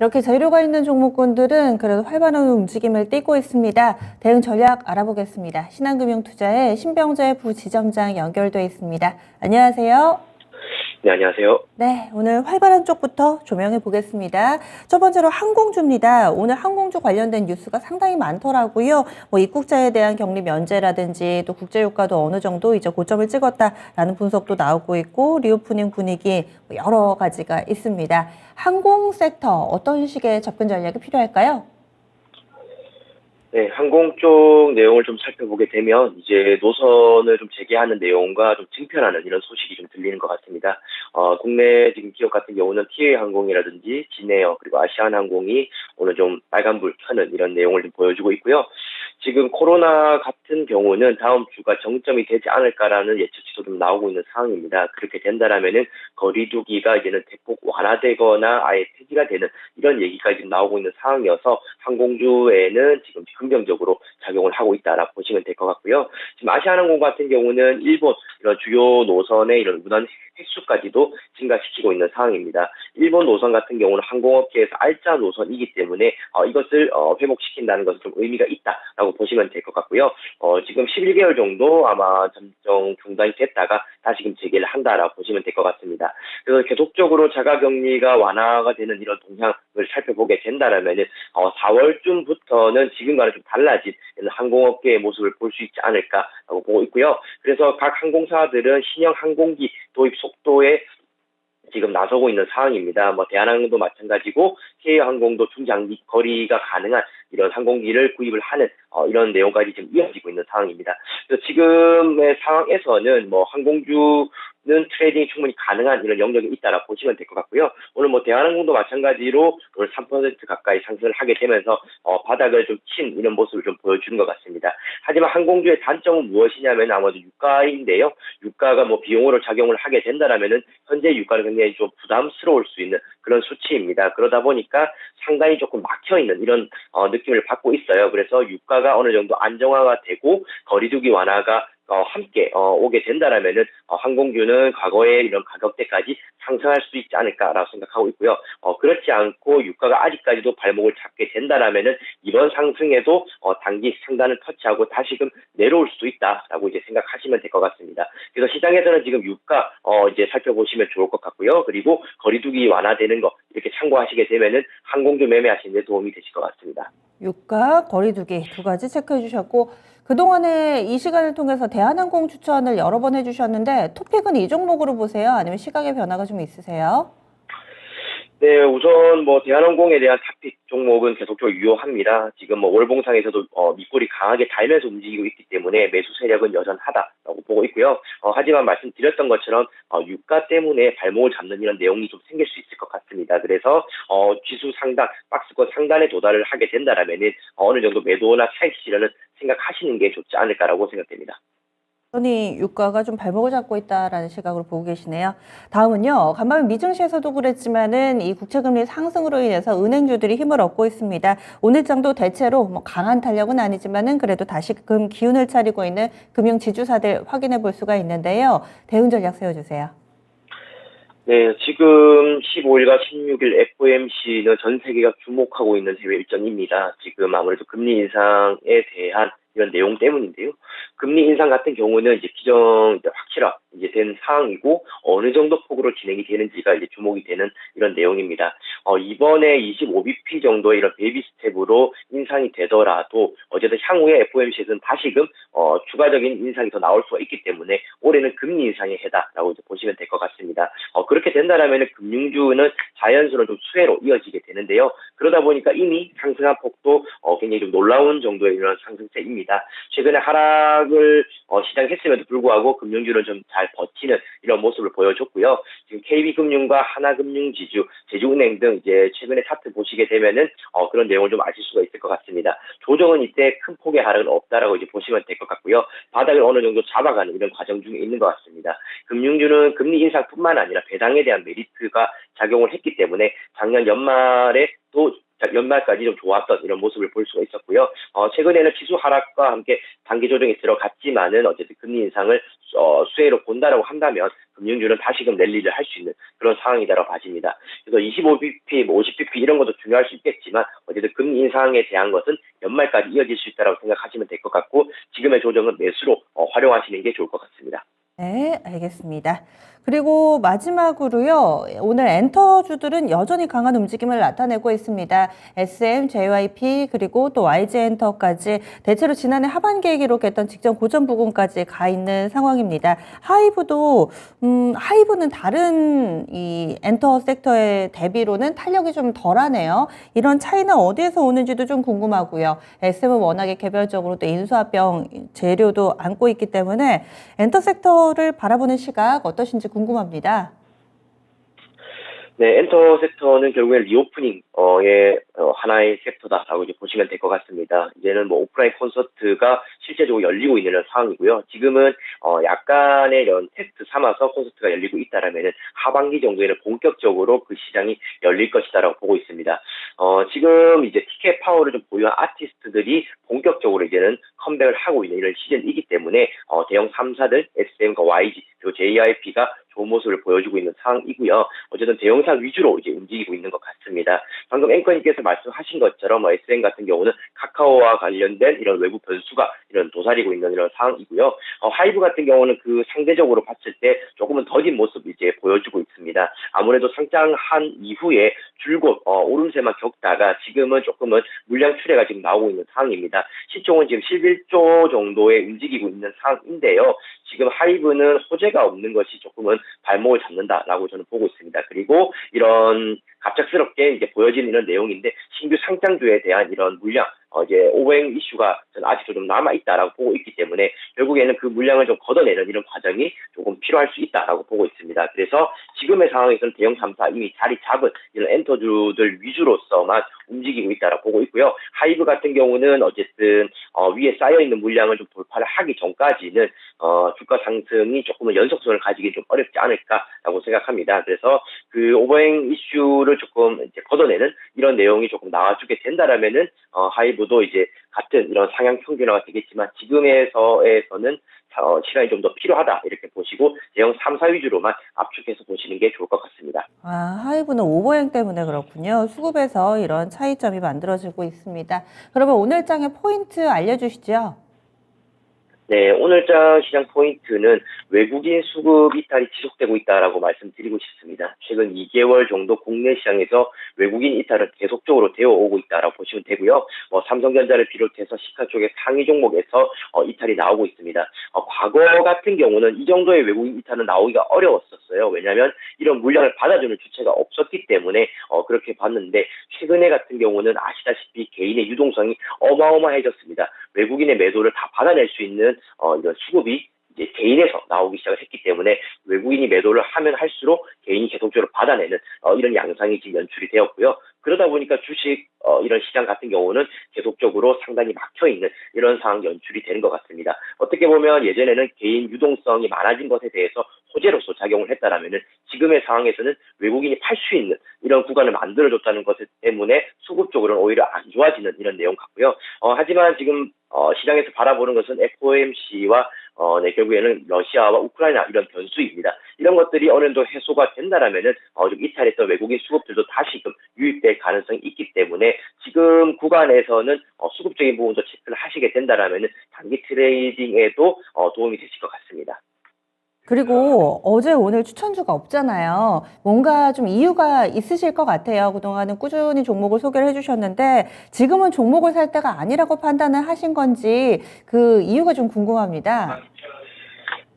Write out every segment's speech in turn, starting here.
이렇게 재료가 있는 종목군들은 그래도 활발한 움직임을 띠고 있습니다. 대응 전략 알아보겠습니다. 신한금융투자의 신병재 부지점장 연결돼 있습니다. 안녕하세요. 네, 안녕하세요. 네, 오늘 활발한 쪽부터 조명해 보겠습니다. 첫 번째로 항공주입니다. 오늘 항공주 관련된 뉴스가 상당히 많더라고요. 입국자에 대한 격리 면제라든지 또 국제유가도 어느 정도 이제 고점을 찍었다라는 분석도 나오고 있고 리오프닝 분위기 여러 가지가 있습니다. 항공 섹터 어떤 식의 접근 전략이 필요할까요? 네, 항공 쪽 내용을 좀 살펴보게 되면 이제 노선을 좀 재개하는 내용과 좀 증편하는 이런 소식이 좀 들리는 것 같습니다. 국내 지금 기업 같은 경우는 티웨이 항공이라든지 진에어 그리고 아시아나항공이 오늘 좀 빨간불 켜는 이런 내용을 좀 보여주고 있고요. 지금 코로나 같은 경우는 다음 주가 정점이 되지 않을까라는 예측치도 좀 나오고 있는 상황입니다. 그렇게 된다라면은 거리두기가 이제는 대폭 완화되거나 아예 폐지가 되는 이런 얘기까지 지금 나오고 있는 상황이어서 항공주에는 지금 긍정적으로 작용을 하고 있다라고 보시면 될 것 같고요. 지금 아시아나항공 같은 경우는 일본 이런 주요 노선의 이런 운항 횟수까지도 증가시키고 있는 상황입니다. 일본 노선 같은 경우는 항공업계에서 알짜 노선이기 때문에 이것을 회복시킨다는 것은 좀 의미가 있다라고 보시면 될 것 같고요. 지금 11개월 정도 아마 잠정 중단이 됐다가 다시금 재개를 한다라고 보시면 될 것 같습니다. 그래서 계속적으로 자가격리가 완화가 되는 이런 동향을 살펴보게 된다라면은 4월쯤부터는 지금과는 좀 달라진 항공업계의 모습을 볼 수 있지 않을까라고 보고 있고요. 그래서 각 항공사들은 신형 항공기 도입 속도에 지금 나서고 있는 상황입니다. 대한항공도 마찬가지고 KA항공도 중장기 거리가 가능한 이런 항공기를 구입을 하는 이런 내용까지 지금 이어지고 있는 상황입니다. 그래서 지금의 상황에서는 항공주는 트레이딩이 충분히 가능한 이런 영역이 있다라고 보시면 될 것 같고요. 오늘 대한항공도 마찬가지로 오늘 3% 가까이 상승을 하게 되면서 바닥을 좀 친 이런 모습을 좀 보여주는 것 같습니다. 하지만 항공주의 단점은 무엇이냐면 아마도 유가인데요. 유가가 비용으로 작용을 하게 된다라면은 현재 유가는 굉장히 좀 부담스러울 수 있는 그런 수치입니다. 그러다 보니까 상당히 조금 막혀 있는 이런 느낌을 받고 있어요. 그래서 유가가 어느 정도 안정화가 되고 거리두기 완화가 함께 오게 된다라면은 항공주는 과거의 이런 가격대까지 상승할 수 있지 않을까라고 생각하고 있고요. 그렇지 않고 유가가 아직까지도 발목을 잡게 된다라면은 이번 상승에도 단기 상단을 터치하고 다시금 내려올 수도 있다라고 이제 생각하시면 될 것 같습니다. 그래서 시장에서는 지금 유가 이제 살펴보시면 좋을 것 같고요. 그리고 거리두기 완화되는 거 이렇게 참고하시게 되면은 항공주 매매하시는 데 도움이 되실 것 같습니다. 유가, 거리두기 두 가지 체크해 주셨고 그동안에 이 시간을 통해서 대한항공 추천을 여러 번 해주셨는데 토픽은 이 종목으로 보세요? 아니면 시각의 변화가 좀 있으세요? 네, 우선 대한항공에 대한 탑픽 종목은 계속적으로 유효합니다. 지금 월봉상에서도 밑골이 강하게 달면서 움직이고 있기 때문에 매수 세력은 여전하다라고 보고 있고요. 하지만 말씀드렸던 것처럼 유가 때문에 발목을 잡는 이런 내용이 좀 생길 수 있을 것 같습니다. 그래서 지수 상단, 박스권 상단에 도달을 하게 된다라면은 어느 정도 매도나 차익 실현을 생각하시는 게 좋지 않을까라고 생각됩니다. 여전히 유가가 좀 발목을 잡고 있다라는 시각으로 보고 계시네요. 다음은요. 간밤에 미증시에서도 그랬지만은 이 국채금리 상승으로 인해서 은행주들이 힘을 얻고 있습니다. 오늘 장도 대체로 강한 탄력은 아니지만은 그래도 다시금 기운을 차리고 있는 금융 지주사들 확인해 볼 수가 있는데요. 대응 전략 세워주세요. 네, 지금 15일과 16일 FOMC는 전 세계가 주목하고 있는 해외 일정입니다. 지금 아무래도 금리 인상에 대한 이런 내용 때문인데요. 금리 인상 같은 경우는 이제 확실화 된 상황이고 어느 정도 폭으로 진행이 되는지가 이제 주목이 되는 이런 내용입니다. 이번에 25bp 정도의 이런 베이비 스텝으로 인상이 되더라도 어쨌든 향후에 FOMC에서는 다시금 추가적인 인상이 더 나올 수가 있기 때문에 올해는 금리 인상의 해다라고 이제 보시면 될 것 같습니다. 그렇게 된다라면 금융주는 자연스러운 좀 수혜로 이어지게 되는데요. 그러다 보니까 이미 상승한 폭도 굉장히 좀 놀라운 정도의 이런 상승세입니다. 최근에 하락을 시작했음에도 불구하고 금융주는 좀 잘 버티는 이런 모습을 보여줬고요. 지금 KB금융과 하나금융지주, 제주은행 등 이제 최근에 차트 보시게 되면은 그런 내용을 좀 아실 수가 있을 것 같습니다. 조정은 이때 큰 폭의 하락은 없다라고 이제 보시면 될 것 같고요. 바닥을 어느 정도 잡아가는 이런 과정 중에 있는 것 같습니다. 금융주는 금리 인상뿐만 아니라 배당에 대한 메리트가 작용을 했기 때문에 작년 연말에 또 연말까지 좀 좋았던 이런 모습을 볼 수가 있었고요. 최근에는 지수 하락과 함께 단기 조정이 들어갔지만은 어쨌든 금리 인상을 수혜로 본다라고 한다면 금융주는 다시금 랠리를 할 수 있는 그런 상황이다라고 봐집니다. 그래서 25bp, 50bp 이런 것도 중요할 수 있겠지만 어쨌든 금리 인상에 대한 것은 연말까지 이어질 수 있다라고 생각하시면 될 것 같고 지금의 조정은 매수로 활용하시는 게 좋을 것 같습니다. 네, 알겠습니다. 그리고 마지막으로요, 오늘 엔터주들은 여전히 강한 움직임을 나타내고 있습니다. SM, JYP, 그리고 또 YG엔터까지 대체로 지난해 하반기에 기록했던 직전 고점 부근까지 가 있는 상황입니다. 하이브는 다른 이 엔터 섹터의 대비로는 탄력이 좀 덜하네요. 이런 차이는 어디에서 오는지도 좀 궁금하고요. SM은 워낙에 개별적으로 또 인수합병 재료도 안고 있기 때문에 엔터 섹터를 바라보는 시각 어떠신지 궁금합니다. 네, 엔터 섹터는 결국엔 리오프닝의 하나의 섹터다라고 이제 보시면 될 것 같습니다. 이제는 뭐 오프라인 콘서트가 실제적으로 열리고 있는 상황이고요. 지금은 약간의 이런 테스트 삼아서 콘서트가 열리고 있다라면은 하반기 정도에는 본격적으로 그 시장이 열릴 것이다라고 보고 있습니다. 지금 이제 티켓 파워를 좀 보유한 아티스트들이 본격적으로 이제는 컴백을 하고 있는 이런 시즌이기 때문에 대형 3사들 SM과 YG 그리고 JYP가 좋은 모습을 보여주고 있는 상황이고요. 어쨌든 대형사 위주로 이제 움직이고 있는 것 같습니다. 방금 앵커님께서 말씀하신 것처럼 SM 같은 경우는 카카오와 관련된 이런 외부 변수가 이런 도사리고 있는 이런 상황이고요. 하이브 같은 경우는 그 상대적으로 봤을 때 조금은 더딘 모습 이제 보여주고 있습니다. 아무래도 상장한 이후에 줄곧 오름세만 겪다가 지금은 조금은 물량 출회가 지금 나오고 있는 상황입니다. 시총은 지금 11조 정도에 움직이고 있는 상황인데요. 지금 하이브는 호재가 없는 것이 조금은 발목을 잡는다라고 저는 보고 있습니다. 그리고 이런 갑작스럽게 이제 보여지는 이런 내용인데 신규 상장주에 대한 이런 물량 이제 오버행 이슈가 저는 아직도 좀 남아있다라고 보고 있기 때문에 결국에는 그 물량을 좀 걷어내는 이런 과정이 조금 필요할 수 있다라고 보고 있습니다. 그래서 지금의 상황에서는 대형 3사 이미 자리 잡은 이런 엔터주들 위주로서만 움직이고 있다라고 보고 있고요. 하이브 같은 경우는 어쨌든 위에 쌓여있는 물량을 좀 돌파를 하기 전까지는 주가 상승이 조금은 연속성을 가지기 좀 어렵지 않을까라고 생각합니다. 그래서 그 오버행 이슈를 조금 이제 걷어내는 이런 내용이 조금 나와주게 된다라면은 하이브도 이제 같은 이런 상향 평균화가 되겠지만 지금에서는 시간이 좀 더 필요하다 이렇게 보시고 대형 3사 위주로만 압축해서 보시는 게 좋을 것 같습니다. 하이브는 오버행 때문에 그렇군요. 수급에서 이런 차이점이 만들어지고 있습니다. 그러면 오늘 장의 포인트 알려주시죠. 네, 오늘장 시장 포인트는 외국인 수급 이탈이 지속되고 있다라고 말씀드리고 싶습니다. 최근 2개월 정도 국내 시장에서 외국인 이탈은 계속적으로 되어 오고 있다라고 보시면 되고요. 삼성전자를 비롯해서 시가 쪽의 상위 종목에서 이탈이 나오고 있습니다. 과거 같은 경우는 이 정도의 외국인 이탈은 나오기가 어려웠었어요. 왜냐하면 이런 물량을 받아주는 주체가 없었기 때문에 그렇게 봤는데 최근에 같은 경우는 아시다시피 개인의 유동성이 어마어마해졌습니다. 외국인의 매도를 다 받아낼 수 있는 이런 수급이 이제 개인에서 나오기 시작을 했기 때문에 외국인이 매도를 하면 할수록 개인이 계속적으로 받아내는 이런 양상이 지금 연출이 되었고요. 그러다 보니까 주식 이런 시장 같은 경우는 계속적으로 상당히 막혀있는 이런 상황 연출이 되는 것 같습니다. 어떻게 보면 예전에는 개인 유동성이 많아진 것에 대해서 호재로서 작용을 했다라면은 지금의 상황에서는 외국인이 팔 수 있는 이런 구간을 만들어줬다는 것 때문에 수급 쪽으로는 오히려 안 좋아지는 이런 내용 같고요. 하지만 지금 시장에서 바라보는 것은 FOMC와 결국에는 러시아와 우크라이나 이런 변수입니다. 이런 것들이 어느 정도 해소가 된다라면은 좀 이탈했던 외국인 수급들도 다시금 유입될 가능성이 있기 때문에 지금 구간에서는 수급적인 부분도 체크를 하시게 된다라면은 단기 트레이딩에도 도움이 되실 것 같습니다. 그리고 어제 오늘 추천주가 없잖아요. 뭔가 좀 이유가 있으실 것 같아요. 그동안은 꾸준히 종목을 소개를 해주셨는데 지금은 종목을 살 때가 아니라고 판단을 하신 건지 그 이유가 좀 궁금합니다.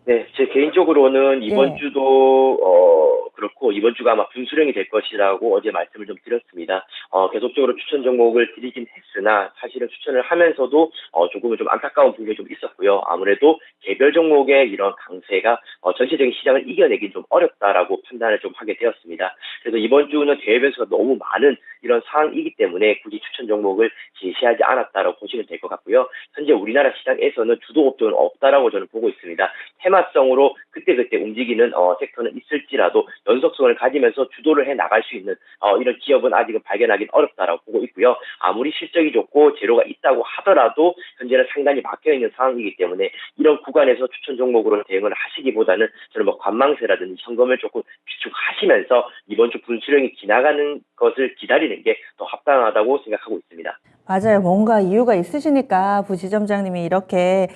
네, 제 개인적으로는 이번 예. 주도 그렇고 이번 주가 아마 분수령이 될 것이라고 어제 말씀을 좀 드렸습니다. 계속적으로 추천 종목을 드리긴 했으나 사실은 추천을 하면서도 조금은 좀 안타까운 부분이 좀 있었고요. 아무래도 개별 종목의 이런 강세가 전체적인 시장을 이겨내긴 좀 어렵다라고 판단을 좀 하게 되었습니다. 그래서 이번 주는 대외 변수가 너무 많은 이런 상황이기 때문에 굳이 추천 종목을 제시하지 않았다라고 보시면 될 것 같고요. 현재 우리나라 시장에서는 주도 업종은 없다라고 저는 보고 있습니다. 테마성으로 그 그때그때 움직이는 섹터는 있을지라도 연속성을 가지면서 주도를 해 나갈 수 있는 이런 기업은 아직은 발견하기는 어렵다라고 보고 있고요. 아무리 실적이 좋고 재료가 있다고 하더라도 현재는 상당히 막혀있는 상황이기 때문에 이런 구간에서 추천 종목으로 대응을 하시기보다는 저는 뭐 관망세라든지 현금을 조금 비축하시면서 이번 주 분수령이 지나가는 것을 기다리는 게 더 합당하다고 생각하고 있습니다. 맞아요. 뭔가 이유가 있으시니까 부지점장님이 이렇게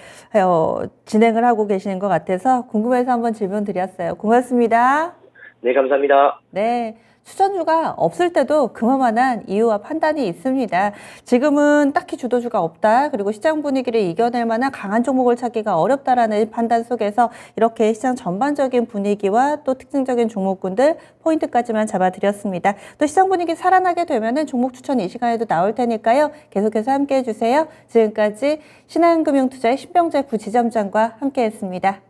진행을 하고 계시는 것 같아서 궁금해서 한번 질문 드렸어요. 고맙습니다. 네, 감사합니다. 네. 추천주가 없을 때도 그만한 이유와 판단이 있습니다. 지금은 딱히 주도주가 없다. 그리고 시장 분위기를 이겨낼 만한 강한 종목을 찾기가 어렵다라는 판단 속에서 이렇게 시장 전반적인 분위기와 또 특징적인 종목군들 포인트까지만 잡아드렸습니다. 또 시장 분위기 살아나게 되면은 종목 추천 이 시간에도 나올 테니까요. 계속해서 함께 해주세요. 지금까지 신한금융투자의 신병재 부지점장과 함께했습니다.